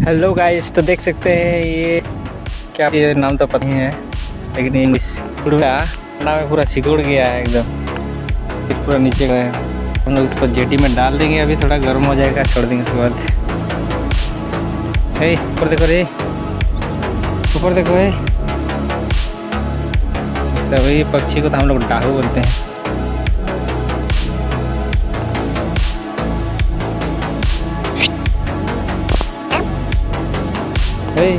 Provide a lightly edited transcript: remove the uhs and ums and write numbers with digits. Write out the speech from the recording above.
Hello guys, तो देख सकते हैं ये क्या, ये नाम तो पता नहीं है लेकिन इंग्लिश नाम है, पूरा सिकुड़ गया है एकदम, फिर पूरा नीचे गया है। हम लोग इसको जेटी में डाल देंगे, अभी थोड़ा गर्म हो जाएगा, छोड़ देंगे उसके बाद। हे ऊपर देखो रे, ऊपर देखो है। सभी पक्षी को तो हम लोग डाहू बोलते हैं। Hey